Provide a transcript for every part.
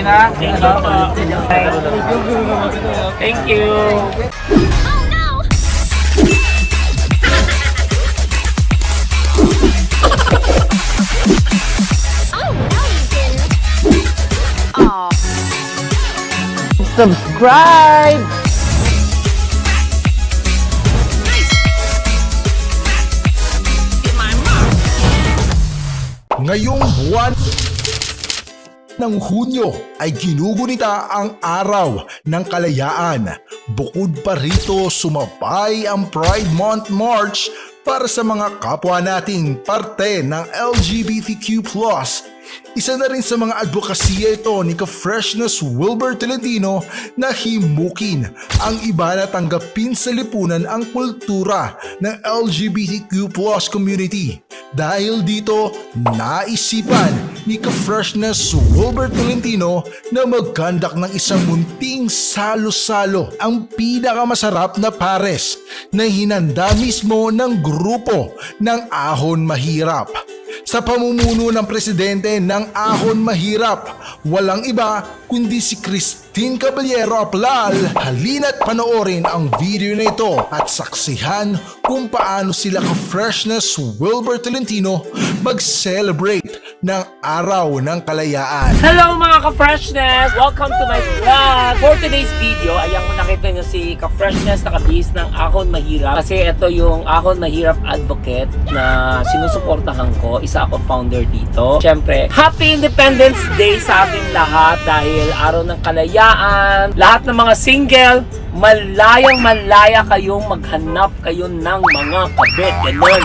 Okay na? Thank you. Subscribe! Ngayong buwan ng Hunyo ay ginugunita ang Araw ng Kalayaan. Bukod pa rito, sumabay ang Pride Month March para sa mga kapwa nating parte ng LGBTQ+. Isa na rin sa mga advokasya ito ni Ka-Freshness Wilbur Tolentino na himukin ang iba na tanggapin sa lipunan ang kultura ng LGBTQ+ community. Dahil dito, naisipan ni Ka-Freshness Wilbur Tolentino na mag-conduct ng isang munting salo-salo, ang pinakamasarap na pares na hinanda mismo ng grupo ng Ahon Mahirap. Sa pamumuno ng presidente ng Ahon Mahirap, walang iba kundi si Christine Caballero Aplal. Halina't panoorin ang video na ito at saksihan kung paano sila Ka-Freshness Wilbur Tolentino mag-celebrate ng Araw ng Kalayaan. Hello mga Ka-Freshness! Welcome to my vlog! For today's video, ayan ko nakita nyo si Ka-Freshness nakabihis ng Ahon Mahirap. Kasi ito yung Ahon Mahirap advocate na sinusuportahan ko. Isa ako founder dito. Siyempre, Happy Independence Day sa ating lahat dahil Araw ng Kalayaan. Lahat ng mga single, malayang-malaya kayong maghanap kayo ng mga kabit. Ganun.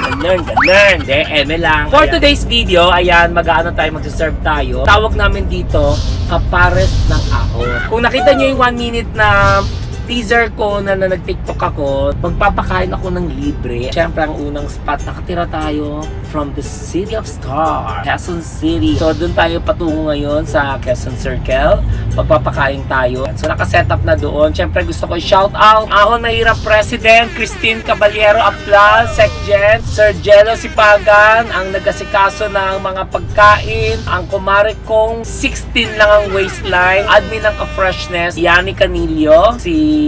Eme lang. For today's video, ayan, mag-ano tayo, mag-serve tayo. Tawag namin dito, kapares ng ahon. Kung nakita nyo yung 1 minute na teaser ko na nag-TikTok ako, magpapakain ako ng libre. Siyempre, ang unang spot, nakatira tayo from the City of Star, Quezon City. So, doon tayo patungo ngayon sa Quezon Circle. Magpapakain tayo. So, nakaset up na doon. Siyempre, gusto ko shout out Ahon Mahirap President Christine Caballero Aplal, Secgen, Sir Jello Sipagan, ang nag-asikaso ng mga pagkain, ang kumare kong 16 lang ang waistline, admin ng Ka-Freshness, Yani Canillo, si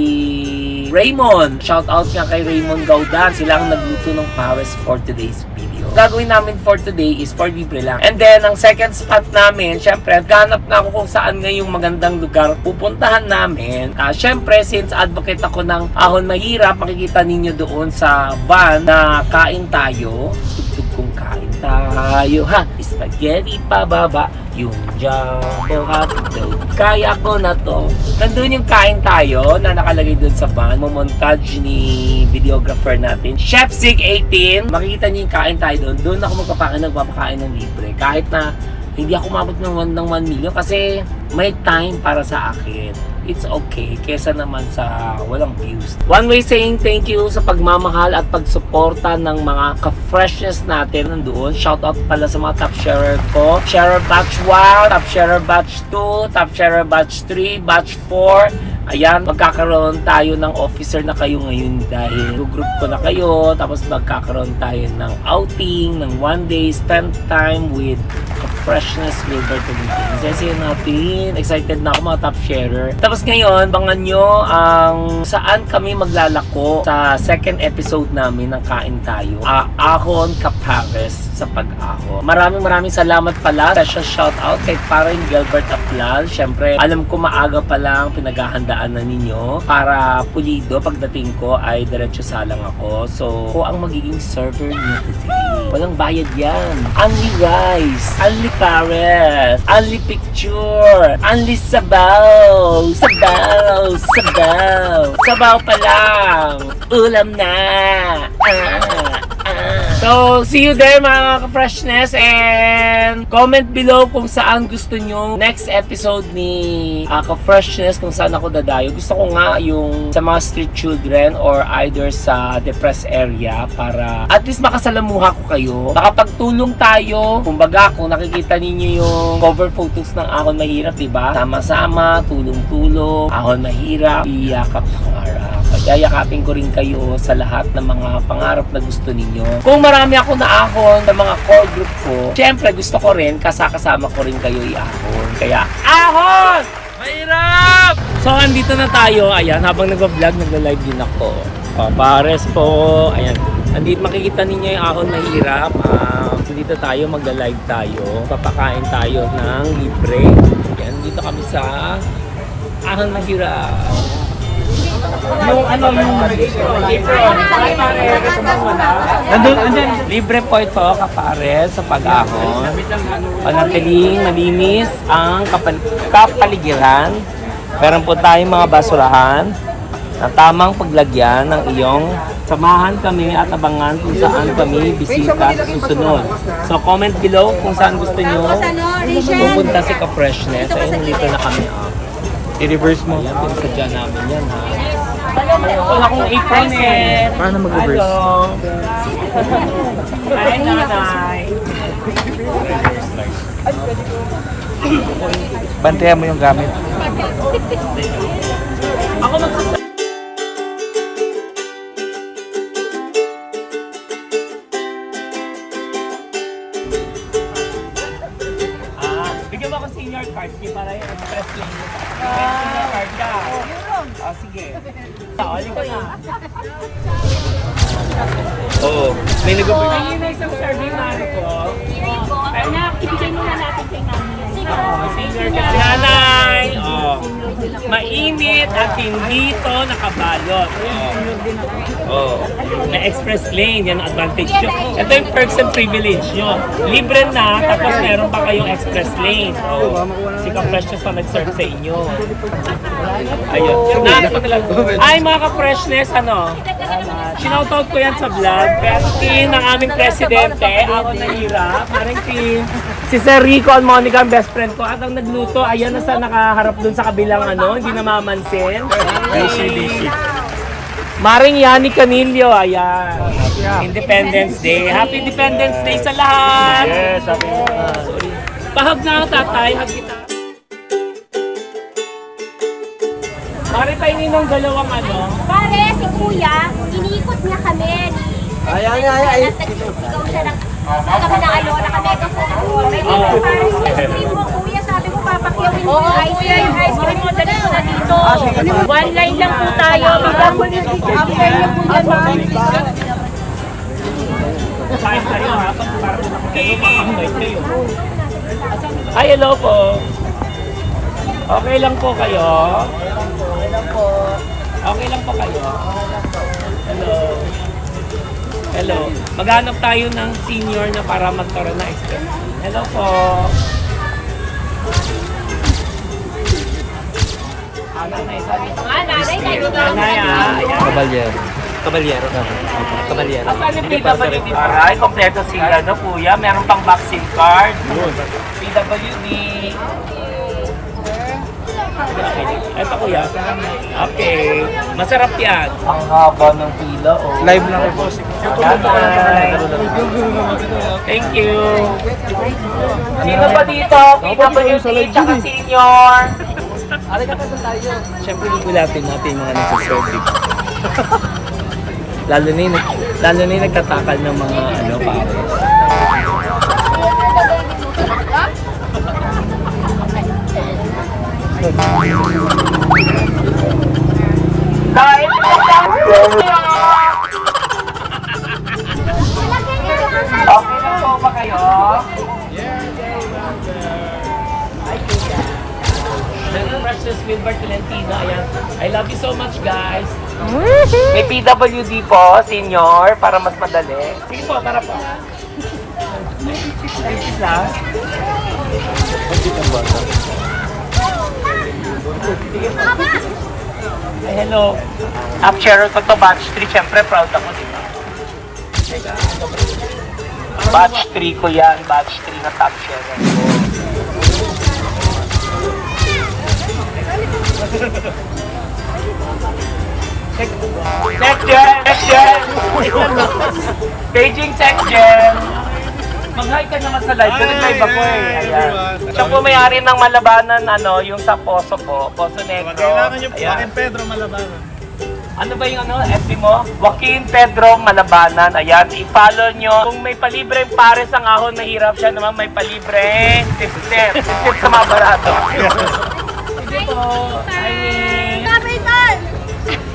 Raymond. Shout out nga kay Raymond Gaudan. Sila ang nagluto ng pares for today's video. Gagawin namin for today is for libre lang. And then, ang second spot namin, syempre, ganap na ako kung saan nga yung magandang lugar pupuntahan namin. Syempre, since advocate ako ng Ahon Mahirap, makikita ninyo doon sa van na kain tayo. Tugtog kong kain tayo, ha? Spaghetti pababa, yung jumbo hotdog. Kaya ko na to. Nandun yung kain tayo na nakalagay dun sa van. Montage ni videographer natin, Chef Sig 18. Makikita niyo yung kain tayo dun. Doon ako magpapakain ng libre. Kahit na hindi ako mabot ng 1 million kasi may time para sa akin. It's okay kesa naman sa walang views. One way saying thank you sa pagmamahal at pagsuporta ng mga Ka-Freshness natin nandoon. Shout out pala sa mga top sharer ko. Sharer batch 1, top sharer batch 2, top sharer batch 3, batch 4. Ayan, magkakaroon tayo ng officer na kayo ngayon dahil group ko na kayo. Tapos magkakaroon tayo ng outing, ng 1 day spend time with Ka-Freshness Wilbur Tolentino. Kasi natin, excited na ako mga top sharer. Tapos ngayon, bangan nyo ang saan kami maglalako sa second episode namin ng Kain Tayo. Ahon Kapares sa Pag-ahon. Maraming salamat pala. Special shout out kay Paring Gilbert Aplal. Siyempre, alam ko maaga pa lang pinaghahandaan na ninyo para pulido pagdating ko ay diretso salang ako. So, ako ang magiging server niyo today. Walang bayad yan. Only rice, only pares, only picture, only sabaw. Sabaw pa lang. Ulam na. So, see you there mga Ka-Freshness, and comment below kung saan gusto nyo next episode ni Ka-Freshness, kung saan ako dadayo. Gusto ko nga yung sa mga street children or either sa depressed area para at least makasalamuha ko kayo. Makapagtulong tayo. Kumbaga, kung nakikita ninyo yung cover photos ng Ahon Mahirap, diba? Sama-sama, tulong-tulong, Ahon Mahirap, iyakap pangarap. Yayakapin ko rin kayo sa lahat ng mga pangarap na gusto ninyo. Kung marami ako naahon ng mga core group ko, syempre gusto ko rin, kasama ko rin kayo i-ahon. Kaya, ahon! So, andito na tayo. Ayan, habang nag-vlog, nagla-live din ako. Pares po. Ayan. Andito makikita ninyo yung Ahon Mahirap. Dito tayo, magla-live tayo. Papakain tayo ng libre. Ayan, dito kami sa Ahon Mahirap. Yung libre. Andyan. Libre po ito, kapares, sa pag-ahon. Panatiling malinis ang kapaligiran. Meron po tayong mga basurahan na tamang paglagyan ng iyong. Samahan kami at abangan kung saan kami bisita sa susunod. So comment below kung saan gusto nyo pupunta si Ka-Freshness. Ayun, dito na kami. I-reverse mo. Ayan, pinsadya namin yan ha. Wala akong apron eh. Paano mag-reverse? Hello. Hi, nanay. Bantayan mo yung gamit. Ako magsasabi. Bigyan mo ako senior card para yung express lane mo. Senior card ka. Sige. Taolin ko na. Oo. May nag-ubay. Ayun na isang survey, Mariko. Anak, ibigay muna natin kay Nanay. Senior ka. Nanay! Mainit at hindi ito nakabalot. Na express lane, yan ang advantage nyo. Ito yung perks and privilege nyo. Libre na, tapos meron pa kayong express lane. Si Ka-Freshness pa nag-serve sa inyo. Ayun. Ay, mga Ka-Freshness, sinautout ko yan sa vlog. Pero team ng aming presidente, ako nahirap. Parang team. Si Sir Rico and Monica, ang best friend ko. At ang nagluto, ayan na sa nakaharap dun sa kabilang hindi namamansin. Busy. Maring Yani Canillo, ayan. Independence Day. Happy Independence Day sa lahat! Yes, sabi mo. Pahag na, tatay. Hag kita. Mari pa ng dalawang Pare, si Kuya, iniikot niya kami. Ay. Sigaw siya ng kami na kami ka-phone. May dito pare, ice cream mo, Kuya. Sabi mo, papakyawin mo yung ice cream. Yung ice cream mo, dali mo na dito. One line lang po tayo. Bigla po niyo after niyo po yan, ma'am. Kain tayo ha, para kayo makakabait kayo. Hi, hello po. Okay lang po kayo? Okay lang po kayo? Hello. Hello. Maghanap tayo ng senior na para magkaroon na express. Hello po. Nanay, ayan. Kabalyero. Saan yung PWD para? Ay, kompleto sila, kuya. Meron pang vaccine card. PWD. Ito, kuya. Okay. Masarap yan. Ang haba ng pila, Live lang po. Thank you. Sino pa dito? PWD, tsaka senior. Siyempre, bubulatin natin yung mga nagsaservice. Lalo na yung nagtatakal ng mga pares. Kain po tayo! Okay na po ba kayo? Precious Wilbert Tolentino, ayan. I love you so much, guys. May PWD po, senior, para mas madali. Sige po, tara po. Plus. Ay, hello. Top sharer ko to, batch 3. Siyempre, proud ako, di ba? Batch 3 ko yan. Batch 3 na top sharer ko. Section! Paging section! Mag-hi ka naman sa live. Nag-live ako Ayan. Siya po may-ari ng Malabanan, yung sa Poso po. Poso Negro. Kailangan nyo po. Ayan. Joaquin Pedro Malabanan. Ano ba yung FB mo? Joaquin Pedro Malabanan. Ayan, i-follow nyo. Kung may palibreng pares ang Ahon Mahirap, siya naman may palibreng tip-tip. Tip-tip sa mga barato. Sige po. Hi,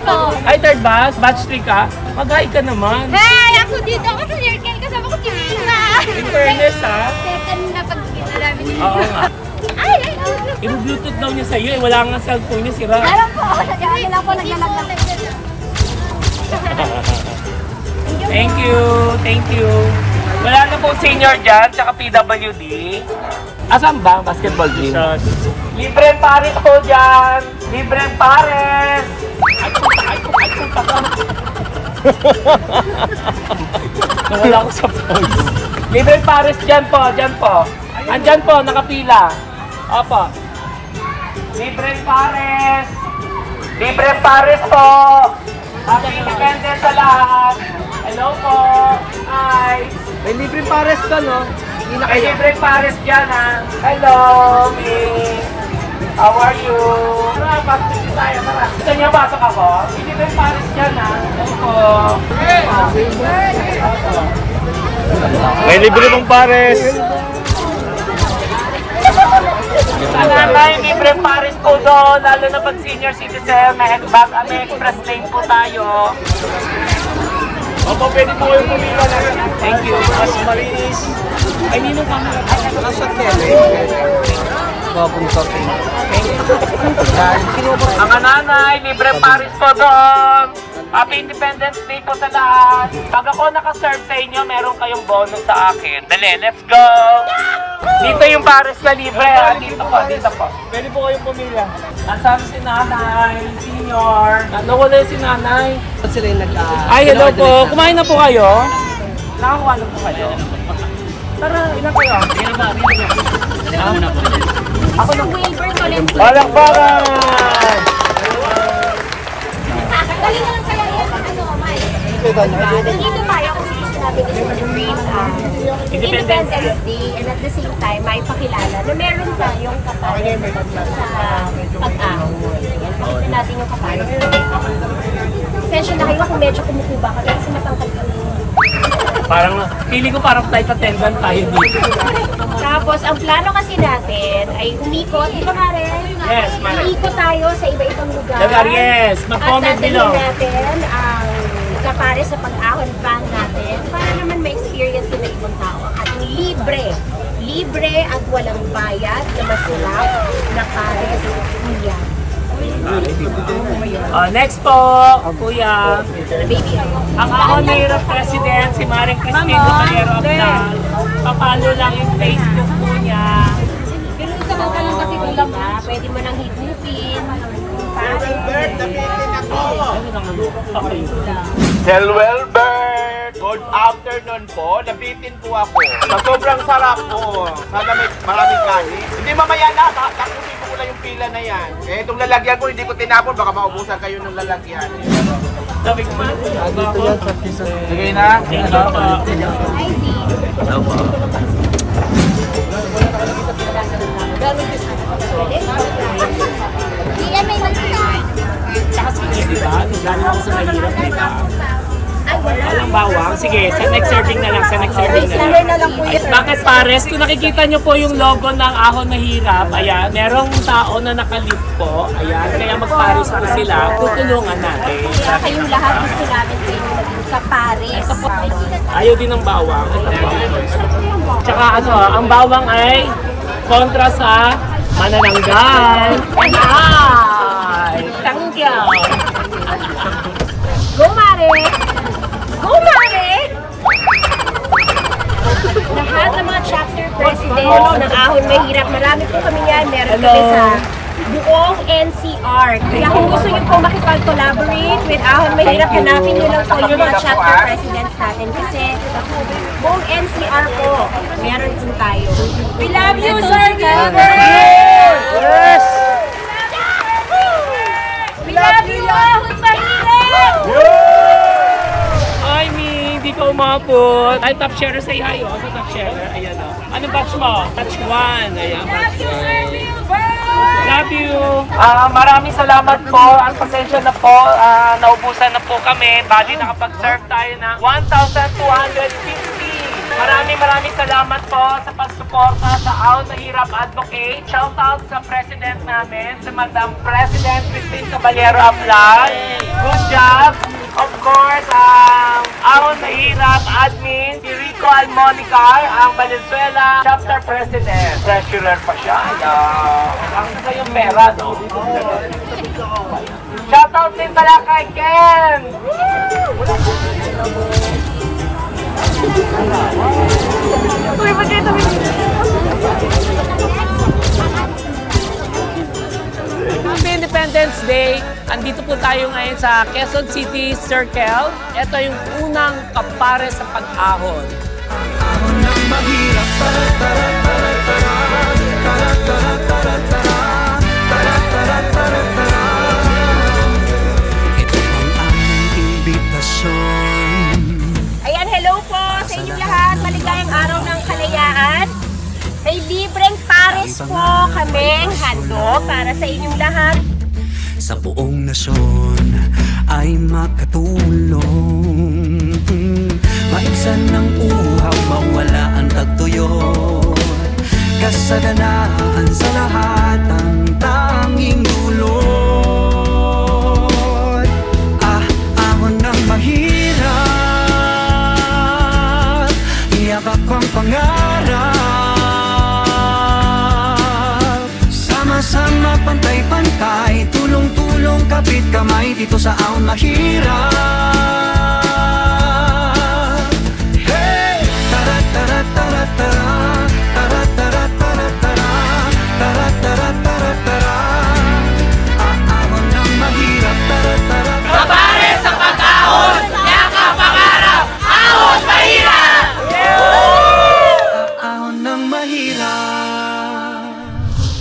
po. Ay, third batch? Batch 3 ka? Mag-hi ka naman. Hey! Ako dito ako sa circle kasama ko si Mila. In fairness, ha? Second na pagkita namin. Oo nga. Ay! I-bluetooth daw niya sa'yo eh. Wala nga cellphone niya, sira. Meron po. Nag-aaral lang po. Naglalaglag. Thank you. Thank you. Wala na po senior dyan, tsaka PWD. Asan ba? Basketball team. Libreng pares po dyan. Libreng pares. Ay, puta ka. Nawala ko sa voice. Libreng pares dyan po, dyan po. Andyan po, nakapila. Opo. Libreng pares. Libreng pares po. Happy Independence sa lahat. Hello po. Hi. May libreng pares ka, no? Hindi na May kaya. libreng pares dyan, ha? Hello, Miss. How are you? Tara, pasok tayo, tara. Gusto niyo pasok ako? May libreng pares dyan, ha? Hello po. May libre mong pares. Sana may libreng pares po doon, lalo na pag senior citizen. May express lane po tayo. Opo, pwede po kayong pumila na. Thank you. Mas malinis. Ay, ninong kami. Nasa tele. Papunta ko. Mga nanay, libreng pares po doon. Happy Independence Day po sa lahat. Pag ako nakaserve sa inyo, meron kayong bonus sa akin. Dali, let's go! Dito yung pares na libre. Dito po, dito po. Pwede po kayong pumila. Nasaan si nanay, senior? Nawala si nanay. Sila yung Ay, hello po. Kumain na po kayo? Nakakuha na po kayo? Tara, ilan kayo? Ako na waiver ko lang. Palakpakan! Dali na lang kaya yan. Ano, Mike? Nandito tayo kasi gusto namin i-celebrate Independence Day and at the same time, may pakilala na meron tayong kapares sa pag-ahon. Pakita natin yung kapares. Session na kayo kung medyo kumukuba kami kasi matangkad kami. Parang, feeling ko parang flight attendant tayo dito. Tapos, ang plano kasi natin ay umikot. Di ba, Karen? Yes, Mare. Umikot tayo sa iba-ibang lugar. Lugar, yes. Mag-comment At below. natin ang kapares sa pag-ahon van natin para naman ma-experience nila ibang tao ang ating libre at walang bayad na masarap na pares kuya. Next po, kuya. Baby, Ang ako na Europe President, si Maring Christine Dumalero Abdal. Papalo lang yung Facebook po niya. pero isa ka lang kasi ulam na, pwede mo nang higupin. Okay. Selwelbert! Good afternoon po. Nabitin po ako. Sa sobrang sarap po. Sana may maraming kanin. Hindi mamaya na. Tapusin ko na yung pila na yan. Eh, itong lalagyan ko, hindi ko tinapon. Baka maubusan kayo ng lalagyan. Sabi ko man. Dito yan sa piso. Sige na. Thank you po. I see. Di yan may nagsasabi. Tsaka sige, di ba? Galing ako sa mahirap, di ba? Ay, wala. Walang bawang. Sige, sa next serving na lang, sa next serving na lang. na lang po Ay, bakit pares? Kung nakikita nyo po yung logo ng Ahon Mahirap, ayan, merong tao na nakalift po, ayan, kaya magpares po sila, tutulungan natin. Kaya kayong lahat gusto namin kayo maging kapares. Ayaw din ng bawang. Ito po. Tsaka ano, ang bawang ay kontra sa manananggal. Ay, tanggal. Go, Mare! Go, Mare! Lahat ng mga chapter presidents ng Ahon Mahirap, marami po kami yan. Meron Hello. kami sa buong NCR. Kaya kung gusto niyo po makipag-collaborate with Ahon Mahirap, Thank you. hanapin niyo lang po yung mga chapter presidents natin. Kasi buong NCR po, meron po tayo. We love you, Sir Gilbert! Yes! We love you, Ahon Mahirap! Ay, Mi, hindi ka umabot. Ay, top sharer, say hi, oh. Sa top sharer, ayan, oh. Anong batch mo? Batch 1. Ayan, batch 1. Love you. Maraming salamat po. Ang pasensya na po. Naubusan na po kami. Bali, nakapag-serve tayo ng 1,250 Maraming salamat po sa pagsuporta sa Ahon Mahirap Advocate. Shout out sa President namin, sa Madam President Christine Caballero Aplan. Good job! Of course, ang Ahon Mahirap Admin, si Rico Almonicar, ang Valenzuela Chapter President. Treasurer pa siya. Ang isa yung pera, no? Shout out din pala kay Ken! Happy Independence Day! Andito po tayo ngayon sa Quezon City Circle. Ito yung unang kapare sa pag-ahon. Ayan, hello po sa inyong lahat. Maligayang araw ng kalayaan. May libreng pares po kaming handog para sa inyong lahat. Sa buong nasyon ay makatulong. Maibsan ng uhaw, mawala ang tagtuyot. Kasaganaan sa lahat ang tanging dulot. Ahon ng mahirap, yakap ang pangarap. Sama-sama, pantay-pantay, tulong-tulong, kapit kamay dito sa Ahon Mahirap. Hey! Tara-tara-tara-tara, tara-tara-tara-tara, tara-tara-tara-tara. Ahon ng mahirap, tara-tara. Kapare sa pag-ahon! Yakap pangarap! Ahon Mahirap! Ahon ng mahirap.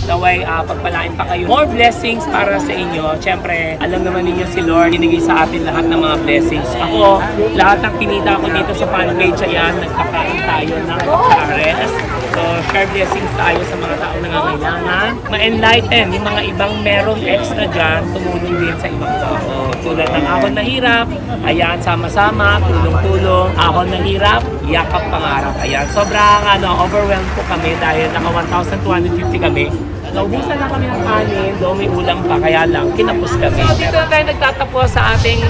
Naway pagpalain pa kayo. More blessings para sa inyo. Siyempre, alam naman ninyo si Lord, binigay sa atin lahat ng mga blessings. Ako, lahat ng kinita ko dito sa fan page, ayan, nagkakain tayo ng pares. So, share blessings tayo sa mga taong nangangailangan. Ma-enlighten yung mga ibang merong extra dyan, tumulong din sa ibang tao. Tulad ng Ahon Mahirap, ayan, sama-sama, tulong-tulong. Ahon Mahirap, yakap pangarap. Ayan, sobrang overwhelmed po kami dahil naka 1,250 kami. Naubusan na kami ng kanin, doon may ulam pa, kaya lang, kinapos kami. So, dito na tayo nagtatapos sa ating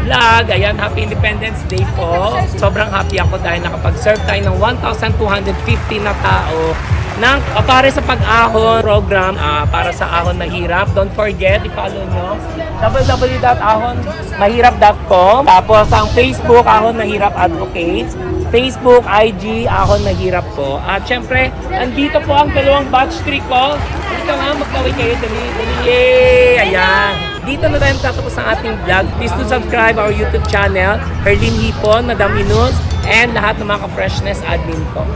vlog. Ayan, Happy Independence Day po. Sobrang happy ako dahil nakapag-serve tayo ng 1,250 na tao ng para sa pag-ahon program para sa Ahon Mahirap. Don't forget, i-follow nyo www.ahonmahirap.com. Tapos ang Facebook, Ahon Mahirap Advocates. Facebook, IG, Ahon Mahirap po. At syempre, andito po ang dalawang batch 3 ko. Dito nga, magkawin kayo. Dali. Yay! Ayan. Dito na tayo tatapos ang ating vlog. Please do subscribe our YouTube channel. Herlin Hipon, Madam Inus, and lahat ng mga ka-freshness admin ko.